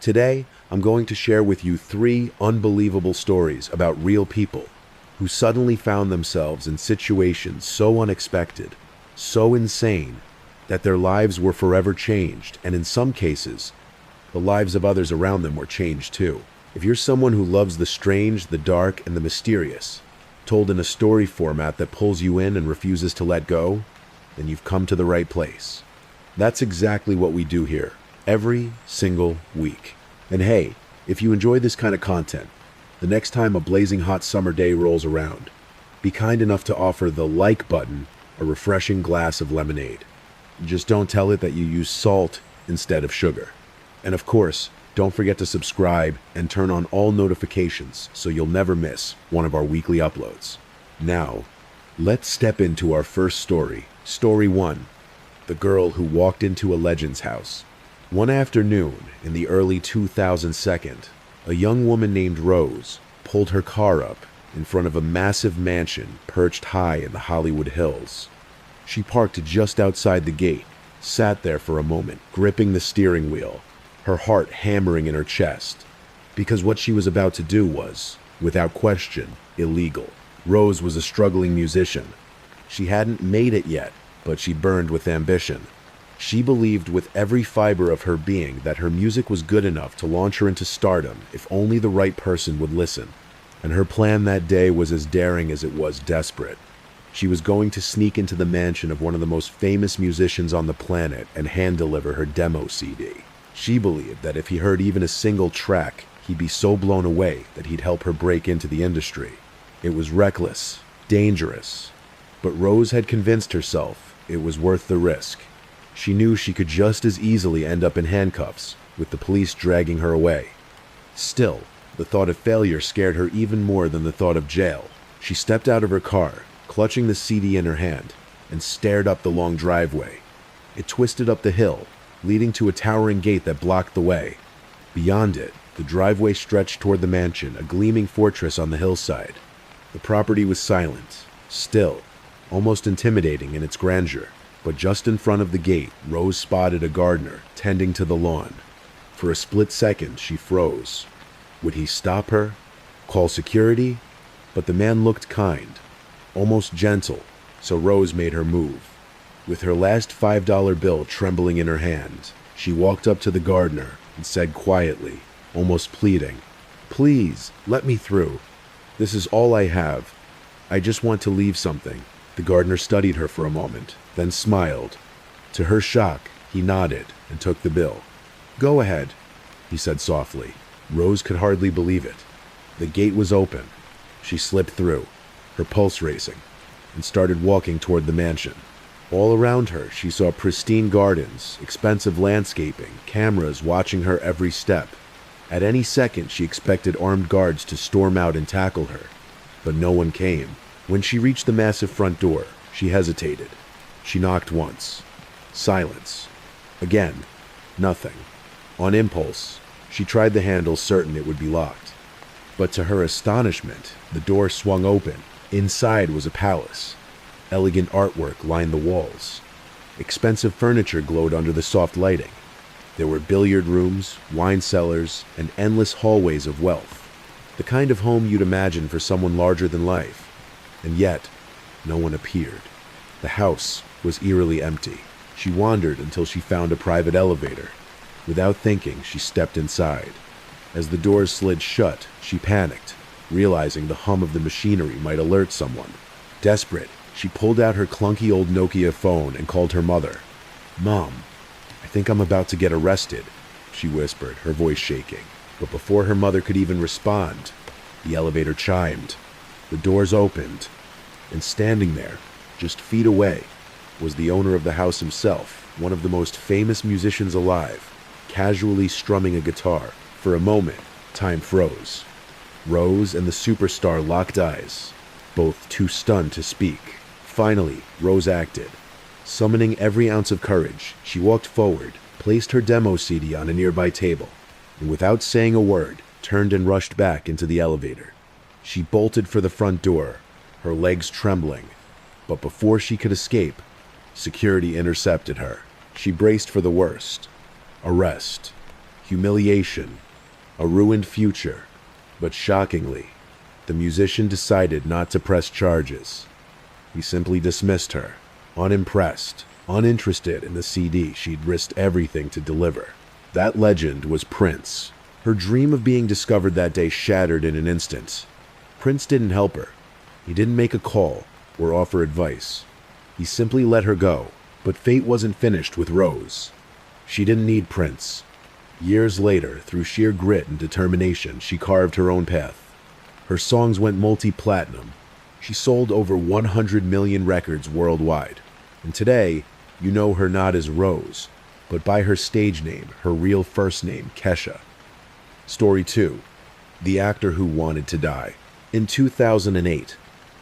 Today, I'm going to share with you 3 unbelievable stories about real people who suddenly found themselves in situations so unexpected, so insane, that their lives were forever changed, and in some cases, the lives of others around them were changed too. If you're someone who loves the strange, the dark, and the mysterious, told in a story format that pulls you in and refuses to let go, then you've come to the right place. That's exactly what we do here, every single week. And hey, if you enjoy this kind of content, the next time a blazing hot summer day rolls around, be kind enough to offer the like button a refreshing glass of lemonade. Just don't tell it that you use salt instead of sugar. And of course, don't forget to subscribe and turn on all notifications so you'll never miss one of our weekly uploads. Now, let's step into our first story. Story 1. The girl who walked into a legend's house. One afternoon in the early 2002, a young woman named Rose pulled her car up in front of a massive mansion perched high in the Hollywood Hills. She parked just outside the gate, sat there for a moment, gripping the steering wheel, her heart hammering in her chest, because what she was about to do was, without question, illegal. Rose was a struggling musician. She hadn't made it yet, but she burned with ambition. She believed with every fiber of her being that her music was good enough to launch her into stardom if only the right person would listen. And her plan that day was as daring as it was desperate. She was going to sneak into the mansion of one of the most famous musicians on the planet and hand-deliver her demo CD. She believed that if he heard even a single track, he'd be so blown away that he'd help her break into the industry. It was reckless, dangerous, but Rose had convinced herself it was worth the risk. She knew she could just as easily end up in handcuffs, with the police dragging her away. Still, the thought of failure scared her even more than the thought of jail. She stepped out of her car, clutching the CD in her hand, and stared up the long driveway. It twisted up the hill, leading to a towering gate that blocked the way. Beyond it, the driveway stretched toward the mansion, a gleaming fortress on the hillside. The property was silent, still, almost intimidating in its grandeur. But just in front of the gate, Rose spotted a gardener tending to the lawn. For a split second, she froze. Would he stop her? Call security? But the man looked kind, almost gentle, so Rose made her move. With her last $5 bill trembling in her hand, she walked up to the gardener and said quietly, almost pleading, "Please, let me through. This is all I have. I just want to leave something." The gardener studied her for a moment, then smiled. To her shock, he nodded and took the bill. "Go ahead," he said softly. Rose could hardly believe it. The gate was open. She slipped through, her pulse racing, and started walking toward the mansion. All around her, she saw pristine gardens, expensive landscaping, cameras watching her every step. At any second, she expected armed guards to storm out and tackle her, but no one came. When she reached the massive front door, she hesitated. She knocked once. Silence. Again, nothing. On impulse, she tried the handle, certain it would be locked. But to her astonishment, the door swung open. Inside was a palace. Elegant artwork lined the walls. Expensive furniture glowed under the soft lighting. There were billiard rooms, wine cellars, and endless hallways of wealth. The kind of home you'd imagine for someone larger than life. And yet, no one appeared. The house was eerily empty. She wandered until she found a private elevator. Without thinking, she stepped inside. As the doors slid shut, she panicked, realizing the hum of the machinery might alert someone. Desperate, she pulled out her clunky old Nokia phone and called her mother. "Mom, I think I'm about to get arrested," she whispered, her voice shaking. But before her mother could even respond, the elevator chimed. The doors opened, and standing there, just feet away, was the owner of the house himself, one of the most famous musicians alive, casually strumming a guitar. For a moment, time froze. Rose and the superstar locked eyes, both too stunned to speak. Finally, Rose acted. Summoning every ounce of courage, she walked forward, placed her demo CD on a nearby table, and without saying a word, turned and rushed back into the elevator. She bolted for the front door, her legs trembling, but before she could escape, security intercepted her. She braced for the worst. Arrest. humiliation, a ruined future. But shockingly, the musician decided not to press charges. He simply dismissed her, unimpressed, uninterested in the CD she'd risked everything to deliver. That legend was Prince. Her dream of being discovered that day shattered in an instant. Prince didn't help her. He didn't make a call or offer advice. He simply let her go. But fate wasn't finished with Rose. She didn't need Prince. Years later, through sheer grit and determination, she carved her own path. Her songs went multi-platinum. She sold over 100 million records worldwide. And today, you know her not as Rose, but by her stage name, her real first name, Kesha. Story 2. The actor who wanted to die. In 2008,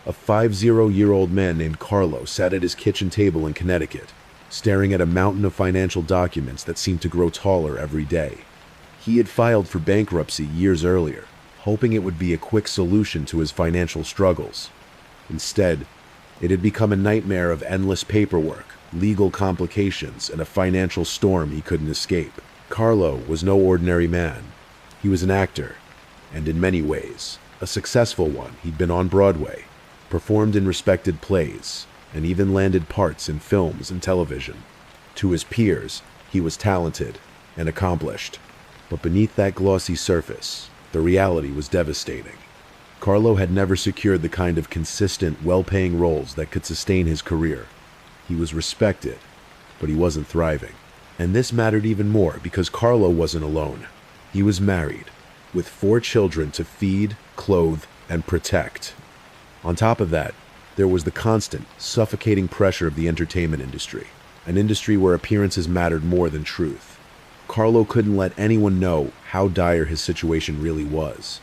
a 50-year-old man named Carlo sat at his kitchen table in Connecticut, staring at a mountain of financial documents that seemed to grow taller every day. He had filed for bankruptcy years earlier, hoping it would be a quick solution to his financial struggles. Instead, it had become a nightmare of endless paperwork, legal complications, and a financial storm he couldn't escape. Carlo was no ordinary man. He was an actor, and in many ways, a successful one. He'd been on Broadway, performed in respected plays, and even landed parts in films and television. To his peers, he was talented and accomplished. But beneath that glossy surface, the reality was devastating. Carlo had never secured the kind of consistent, well-paying roles that could sustain his career. He was respected, but he wasn't thriving. And this mattered even more because Carlo wasn't alone. He was married, with 4 children to feed, clothe, and protect. On top of that, there was the constant, suffocating pressure of the entertainment industry, an industry where appearances mattered more than truth. Carlo couldn't let anyone know how dire his situation really was.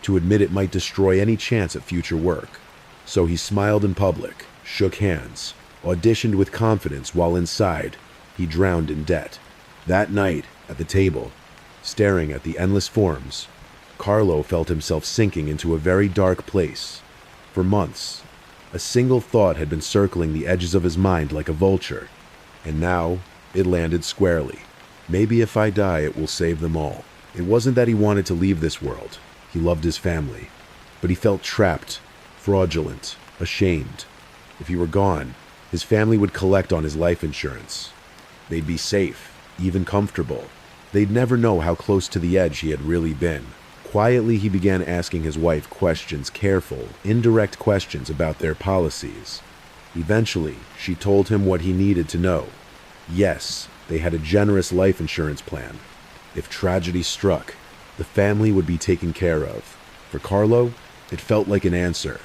To admit it might destroy any chance at future work. So he smiled in public, shook hands, auditioned with confidence while inside, he drowned in debt. That night, at the table, staring at the endless forms, Carlo felt himself sinking into a very dark place. For months, a single thought had been circling the edges of his mind like a vulture, and now it landed squarely. Maybe if I die, it will save them all. It wasn't that he wanted to leave this world. He loved his family, but he felt trapped, fraudulent, ashamed. If he were gone, his family would collect on his life insurance. They'd be safe, even comfortable. They'd never know how close to the edge he had really been. Quietly, he began asking his wife questions, careful, indirect questions about their policies. Eventually, she told him what he needed to know. Yes, they had a generous life insurance plan. If tragedy struck, the family would be taken care of. For Carlo, it felt like an answer,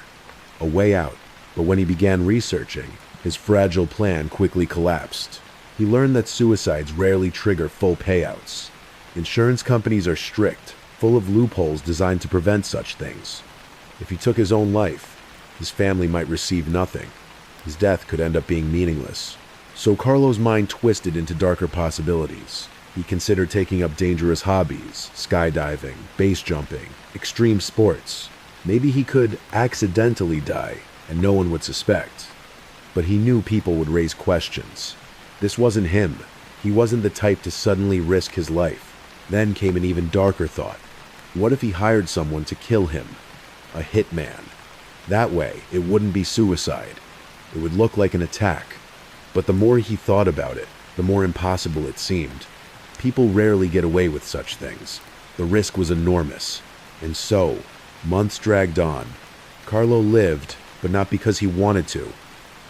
a way out. But when he began researching, his fragile plan quickly collapsed. He learned that suicides rarely trigger full payouts. Insurance companies are strict, full of loopholes designed to prevent such things. If he took his own life, his family might receive nothing. His death could end up being meaningless. So Carlo's mind twisted into darker possibilities. He considered taking up dangerous hobbies, skydiving, base jumping, extreme sports. Maybe he could accidentally die and no one would suspect. But he knew people would raise questions. This wasn't him. He wasn't the type to suddenly risk his life. Then came an even darker thought. What if he hired someone to kill him? A hitman. That way, it wouldn't be suicide. It would look like an attack. But the more he thought about it, the more impossible it seemed. People rarely get away with such things. The risk was enormous. And so, months dragged on. Carlo lived, but not because he wanted to.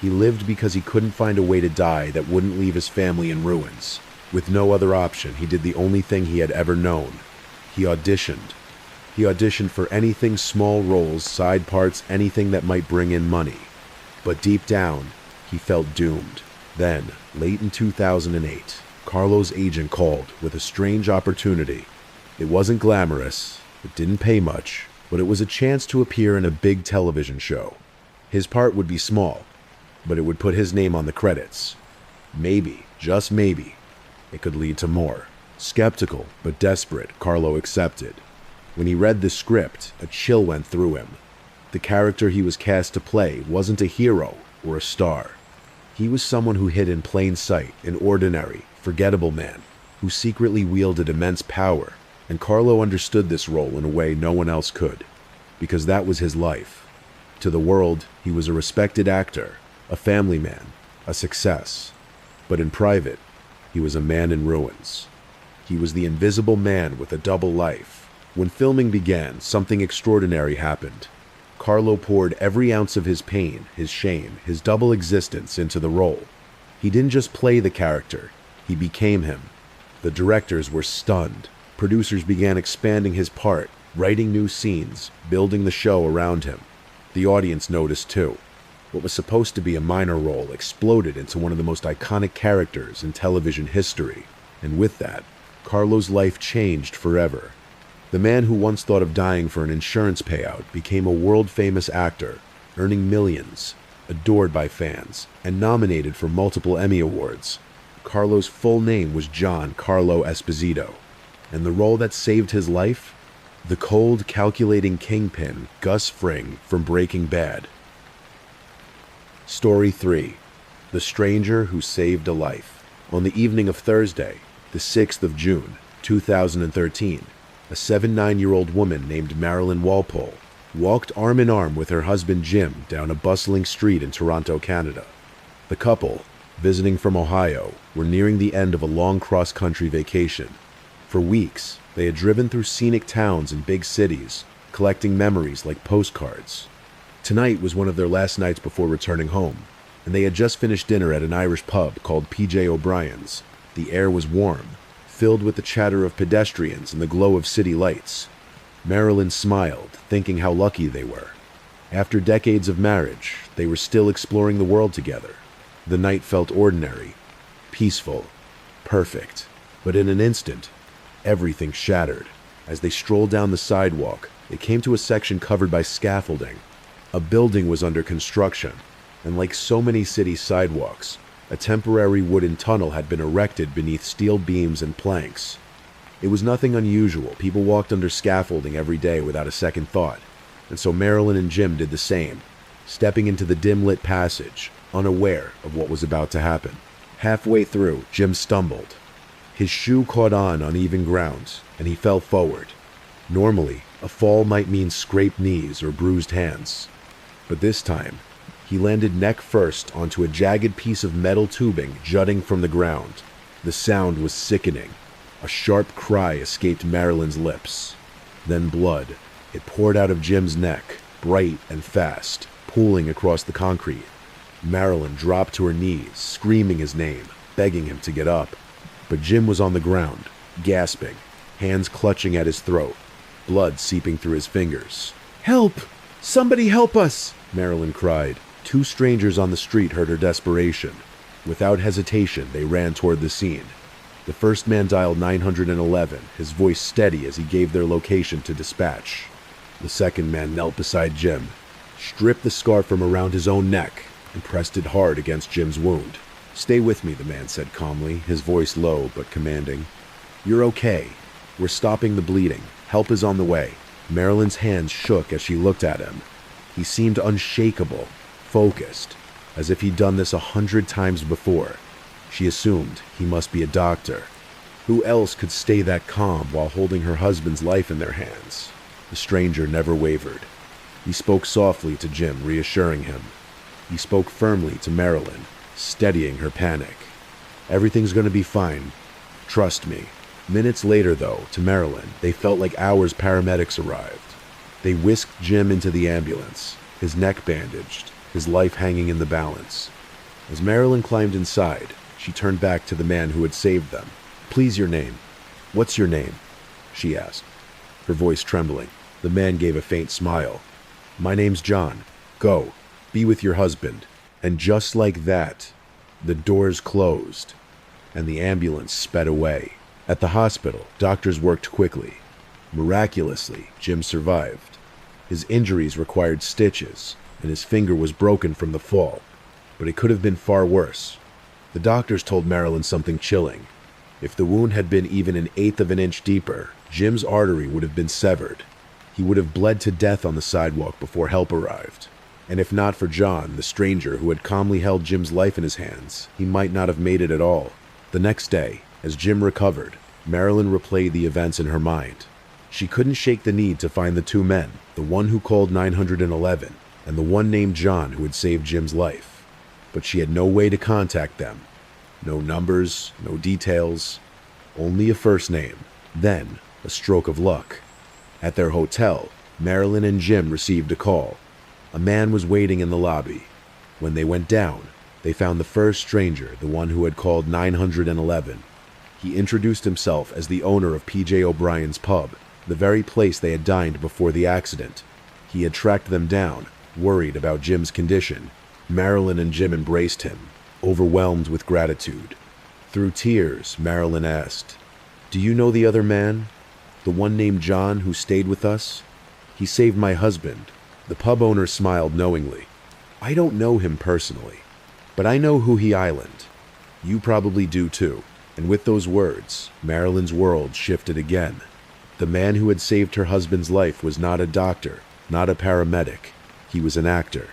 He lived because he couldn't find a way to die that wouldn't leave his family in ruins. With no other option, he did the only thing he had ever known. He auditioned. He auditioned for anything, small roles, side parts, anything that might bring in money. But deep down, he felt doomed. Then, late in 2008, Carlo's agent called with a strange opportunity. It wasn't glamorous, it didn't pay much, but it was a chance to appear in a big television show. His part would be small, but it would put his name on the credits. Maybe, just maybe, it could lead to more. Skeptical but desperate, Carlo accepted. When he read the script, a chill went through him. The character he was cast to play wasn't a hero or a star. He was someone who hid in plain sight, an ordinary, forgettable man. who secretly wielded immense power, and Carlo understood this role in a way no one else could, because that was his life. To the world, he was a respected actor, a family man, a success. But in private, he was a man in ruins. He was the invisible man with a double life. When filming began, something extraordinary happened. Carlo poured every ounce of his pain, his shame, his double existence into the role. He didn't just play the character, he became him. The directors were stunned. Producers began expanding his part, writing new scenes, building the show around him. The audience noticed too. What was supposed to be a minor role exploded into one of the most iconic characters in television history. And with that, Carlo's life changed forever. The man who once thought of dying for an insurance payout became a world-famous actor, earning millions, adored by fans, and nominated for multiple Emmy Awards. Carlo's full name was John Carlo Esposito, and the role that saved his life? The cold, calculating kingpin Gus Fring from Breaking Bad. Story 3. The Stranger Who Saved a Life. On the evening of Thursday, the 6th of June, 2013, a 79-year-old woman named Marilyn Walpole walked arm in arm with her husband Jim down a bustling street in Toronto, Canada. The couple, visiting from Ohio, were nearing the end of a long cross-country vacation. For weeks, they had driven through scenic towns and big cities, collecting memories like postcards. Tonight was one of their last nights before returning home, and they had just finished dinner at an Irish pub called P.J. O'Brien's. The air was warm, filled with the chatter of pedestrians and the glow of city lights. Marilyn smiled, thinking how lucky they were. After decades of marriage, they were still exploring the world together. The night felt ordinary, peaceful, perfect. But in an instant, everything shattered. As they strolled down the sidewalk, they came to a section covered by scaffolding. A building was under construction, and like so many city sidewalks, a temporary wooden tunnel had been erected beneath steel beams and planks. It was nothing unusual. People walked under scaffolding every day without a second thought, and so Marilyn and Jim did the same, stepping into the dim-lit passage, unaware of what was about to happen. Halfway through, Jim stumbled. His shoe caught on uneven ground, and he fell forward. Normally, a fall might mean scraped knees or bruised hands, but this time, he landed neck first onto a jagged piece of metal tubing jutting from the ground. The sound was sickening. A sharp cry escaped Marilyn's lips. Then blood. It poured out of Jim's neck, bright and fast, pooling across the concrete. Marilyn dropped to her knees, screaming his name, begging him to get up. But Jim was on the ground, gasping, hands clutching at his throat, blood seeping through his fingers. "Help! Somebody help us!" Marilyn cried. Two strangers on the street heard her desperation. Without hesitation, they ran toward the scene. The first man dialed 911, his voice steady as he gave their location to dispatch. The second man knelt beside Jim, stripped the scarf from around his own neck, and pressed it hard against Jim's wound. "Stay with me," the man said calmly, his voice low but commanding. "You're okay. We're stopping the bleeding. Help is on the way." Marilyn's hands shook as she looked at him. He seemed unshakable, focused, as if he'd done this 100 times before. She assumed he must be a doctor. Who else could stay that calm while holding her husband's life in their hands? The stranger never wavered. He spoke softly to Jim, reassuring him. He spoke firmly to Marilyn, steadying her panic. "Everything's going to be fine. Trust me." Minutes later, though, to Marilyn, they felt like hours. Paramedics arrived. They whisked Jim into the ambulance, his neck bandaged, his life hanging in the balance. As Marilyn climbed inside, she turned back to the man who had saved them. "Please, your name. What's your name?" she asked, her voice trembling. The man gave a faint smile. "My name's John. Go. Be with your husband." And just like that, the doors closed, and the ambulance sped away. At the hospital, doctors worked quickly. Miraculously, Jim survived. His injuries required stitches, and his finger was broken from the fall. But it could have been far worse. The doctors told Marilyn something chilling. If the wound had been even 1/8 of an inch deeper, Jim's artery would have been severed. He would have bled to death on the sidewalk before help arrived. And if not for John, the stranger who had calmly held Jim's life in his hands, he might not have made it at all. The next day, As Jim recovered, Marilyn replayed the events in her mind. She couldn't shake the need to find the two men, the one who called 911 and the one named John who had saved Jim's life. But she had no way to contact them. No numbers, no details, only a first name, then a stroke of luck. At their hotel, Marilyn and Jim received a call. A man was waiting in the lobby. When they went down, they found the first stranger, the one who had called 911. He introduced himself as the owner of P.J. O'Brien's pub, the very place they had dined before the accident. He had tracked them down, worried about Jim's condition. Marilyn and Jim embraced him, overwhelmed with gratitude. Through tears, Marilyn asked, "Do you know the other man? The one named John who stayed with us? He saved my husband." The pub owner smiled knowingly. "I don't know him personally, but I know Huhi Island. You probably do too." And with those words, Marilyn's world shifted again. The man who had saved her husband's life was not a doctor, not a paramedic. He was an actor.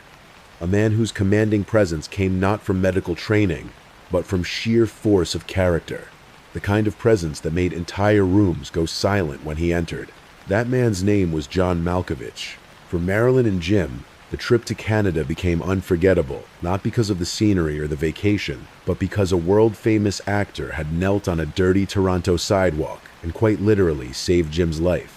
A man whose commanding presence came not from medical training, but from sheer force of character. The kind of presence that made entire rooms go silent when he entered. That man's name was John Malkovich. For Marilyn and Jim, the trip to Canada became unforgettable, not because of the scenery or the vacation, but because a world-famous actor had knelt on a dirty Toronto sidewalk and quite literally saved Jim's life.